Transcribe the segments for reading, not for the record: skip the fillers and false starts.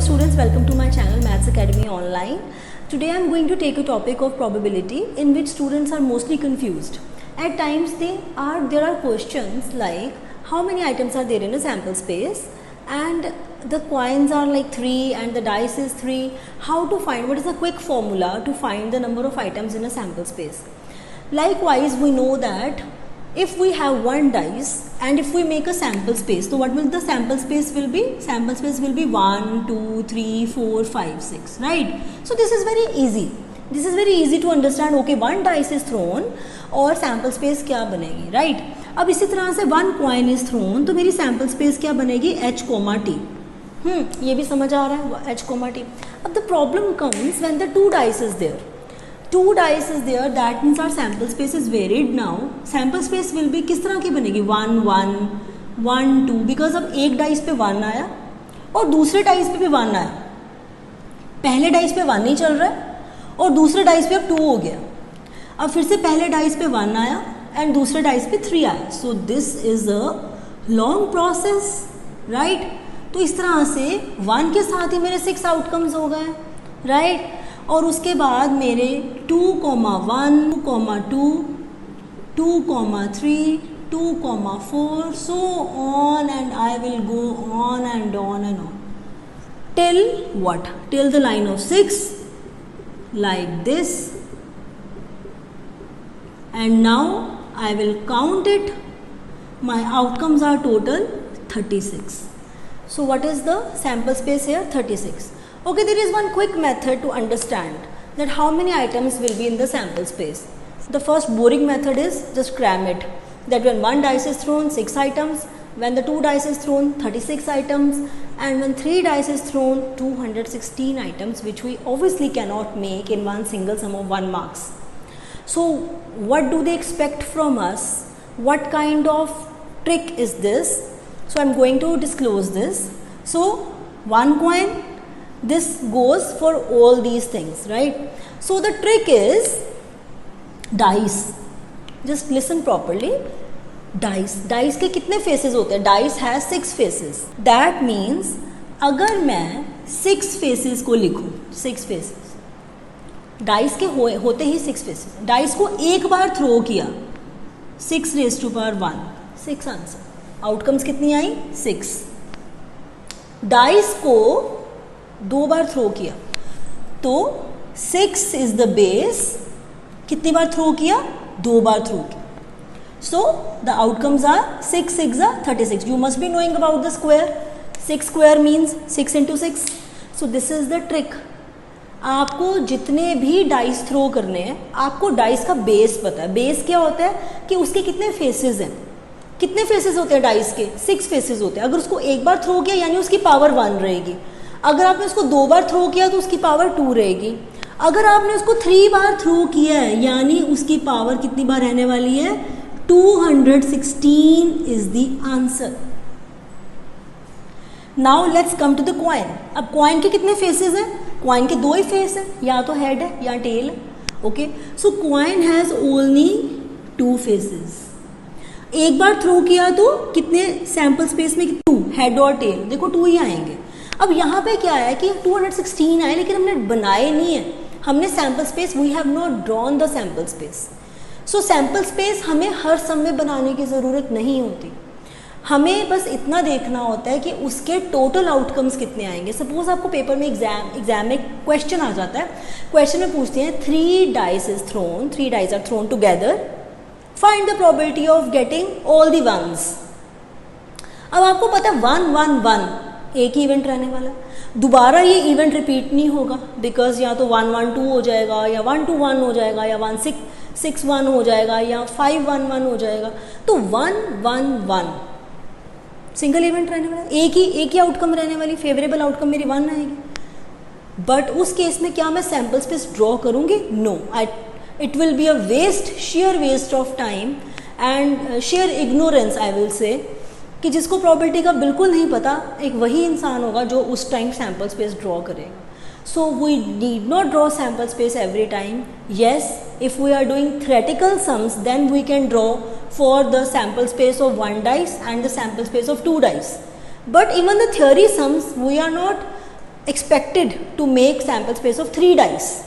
students, welcome to my channel Maths Academy Online. Today I am going to take a topic of probability in which students are mostly confused. At times there are questions like how many items are there in a sample space and the coins are like 3 and the dice is 3. How to find, what is the quick formula to find the number of items in a sample space? Likewise, we know that if we have one dice and if we make a sample space, so what will the sample space will be? Sample space will be 1, 2, 3, 4, 5, 6, right? So this is very easy. This is very easy to understand. Okay, one dice is thrown और sample space क्या बनेगी, right? अब इसी तरह से one coin is thrown, तो मेरी sample space क्या बनेगी? H, T. ये भी समझ आ रहा है, H, T. अब the problem comes when the two dice is there. Two dice is there, that means our sample space is varied now. Sample space will be किस तरह की बनेगी? 1, 1, 1, 2, because अब एक डाइस पे 1 आया और दूसरे डाइस पे भी 1 आया. पहले डाइस पे 1 नहीं चल रहा है और दूसरे डाइस पे अब 2 हो गया. अब फिर से पहले डाइस पे 1 आया एंड दूसरे डाइस पे 3 आया. सो this is a long process, right? तो इस तरह से 1 के साथ ही मेरे 6 आउटकम्स हो गए, राइट? और उसके बाद मेरे 2, 1, 2, 2, 3, 2, 4, so on, and I will go on and on and on. Till what? Till the line of 6, like this. And now I will count it. My outcomes are total 36. So what is the sample space here? 36. Okay, there is one quick method to understand that how many items will be in the sample space. The first boring method is just cram it. That when one dice is thrown, 6 items. When the 2 dice is thrown, 36 items. And when 3 dice is thrown, 216 items, which we obviously cannot make in one single sum of 1 marks. So what do they expect from us? What kind of trick is this? So I am going to disclose this. So one coin, this goes for all these things, right? So the trick is dice. Just listen properly. Dice के कितने faces होते हैं? Dice has 6 faces. That means अगर मैं 6 faces को लिखूं, 6 faces, dice के होते ही 6 faces. Dice को एक बार थ्रो किया, 6 raised to power 1, 6 answer. Outcomes कितनी आई? 6. Dice को 2 बार थ्रो किया तो 6 इज द बेस. कितनी बार थ्रो किया? 2 बार थ्रो किया. So the outcomes are 6 6 36. You must be knowing about the square. 6 square means 6 into 6. So this is the trick. आपको जितने भी डाइस थ्रो करने हैं, आपको डाइस का बेस पता है. बेस क्या होता है कि उसके कितने फेसेस हैं. कितने फेसेस होते हैं डाइस के? 6 फेसेस होते हैं. अगर उसको एक बार थ्रो किया यानी उसकी पावर 1 रहेगी. अगर आपने उसको 2 बार थ्रो किया तो उसकी पावर 2 रहेगी. अगर आपने उसको 3 बार थ्रो किया है यानी उसकी पावर कितनी बार रहने वाली है? 216 is the answer. Now let's come to the coin. अब कॉइन के कितने फेसेस हैं? कॉइन के 2 ही फेस हैं, या तो हेड है या टेल है. Okay, so coin has only 2 faces. एक बार थ्रो किया तो कितने सैंपल स्पेस में? 2, हेड और टेल. देखो 2 ही आएंगे. अब यहाँ पे क्या है कि 216 आए लेकिन हमने बनाए नहीं है. हमने sample space, we have not drawn the sample space. So sample space हमें हर सम में बनाने की ज़रूरत नहीं होती. हमें बस इतना देखना होता है कि उसके टोटल आउटकम्स कितने आएंगे. सपोज आपको पेपर में एग्जाम में क्वेश्चन आ जाता है. क्वेश्चन में पूछते हैं 3 dice is thrown, 3 dice are thrown together, find the probability of getting all the ones. अब आपको पता है 1 1 1 एक ही इवेंट रहने वाला. दोबारा ये इवेंट रिपीट नहीं होगा बिकॉज या तो 1 1 2 हो जाएगा या 1 2 1 हो जाएगा या 1 6 6 1 हो जाएगा या 5 1 1 हो जाएगा. तो 1 1 1 सिंगल इवेंट रहने वाला. एक ही आउटकम रहने वाली. फेवरेबल आउटकम मेरी 1 आएगी. बट उस केस में क्या मैं सैम्पल स्पेस ड्रॉ करूँगी? No. It will be a waste, sheer waste of time and sheer ignorance I will say, कि जिसको प्रोबेबिलिटी का बिल्कुल नहीं पता, एक वही इंसान होगा जो उस टाइम सैम्पल स्पेस ड्रॉ करेगा. So we need not draw sample space every time. Yes, if we are doing theoretical sums then we can draw for the sample space of 1 dice and the sample space of 2 dice. But even the theory sums, we are not expected to make sample space of 3 dice.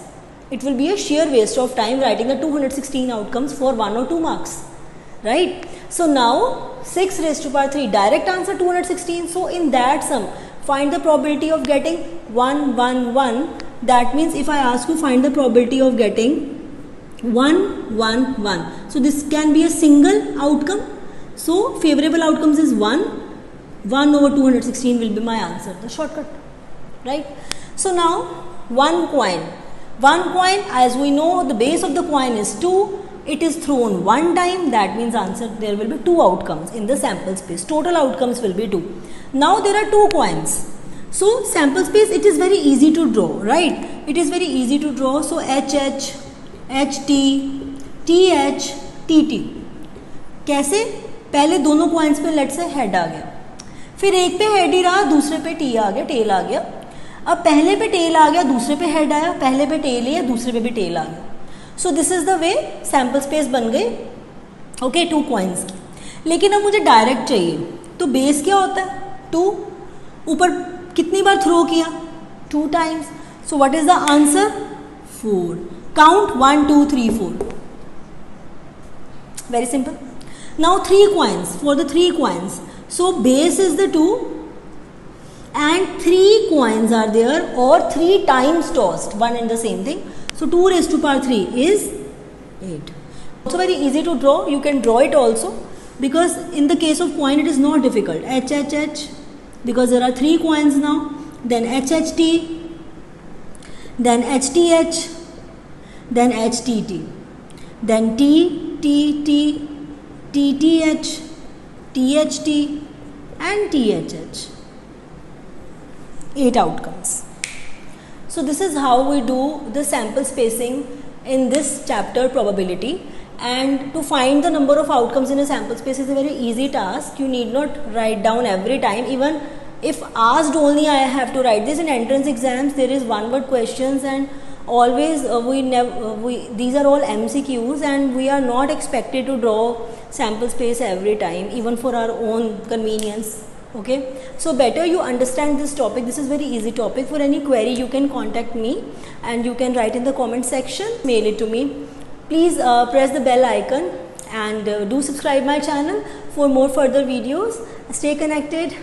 It will be a sheer waste of time writing the 216 outcomes for 1 or 2 marks, right? So now 6 raised to power 3, direct answer 216. So in that sum, find the probability of getting 1, 1, 1. That means if I ask you find the probability of getting 1, 1, 1. So this can be a single outcome. So favorable outcomes is 1. 1 over 216 will be my answer, the shortcut, right? So now one coin, as we know, the base of the coin is 2. It is thrown one time, that means answer there will be 2 outcomes in the sample space. Total outcomes will be 2. Now there are 2 coins. So sample space, it is very easy to draw, right? It is very easy to draw. So HH, HT, TH, TT. कैसे? पहले दोनों coins पे late से head आ गया, फिर एक पे head ही रहा, दूसरे पे टी आ गया, टेल आ गया. अब पहले पे टेल आ गया, दूसरे पे हेड आया, पहले पे टेल ही है, दूसरे पे भी टेल आ गया. सो this is the way sample space बन गई, ओके, 2 कॉइन्स की. लेकिन अब मुझे डायरेक्ट चाहिए, तो बेस क्या होता है? 2. ऊपर कितनी बार थ्रो किया? 2 times. So what is the answer? 4. Count 1, 2, 3, 4. Very simple. Now 3 coins. For the 3 coins, so base is the 2 and 3 coins are there, or 3 times tossed, one and the same thing. So 2 raised to power 3 is 8. Also very easy to draw. You can draw it also, because in the case of coin it is not difficult. H, H, H, because there are 3 coins now. Then H, H, T, then H, T, H, then H, T, T, then T, T, T, T, T, H, T, H, T, and T, H, H. 8 outcomes. So this is how we do the sample spacing in this chapter, probability. And to find the number of outcomes in a sample space is a very easy task. You need not write down every time. Even if asked only, I have to write this. In entrance exams there is 1-word questions, and always these are all MCQs, and we are not expected to draw sample space every time, even for our own convenience. Okay, so better you understand this topic. This is very easy topic. For any query you can contact me, and you can write in the comment section, mail it to me. Please press the bell icon and do subscribe my channel for more further videos. Stay connected.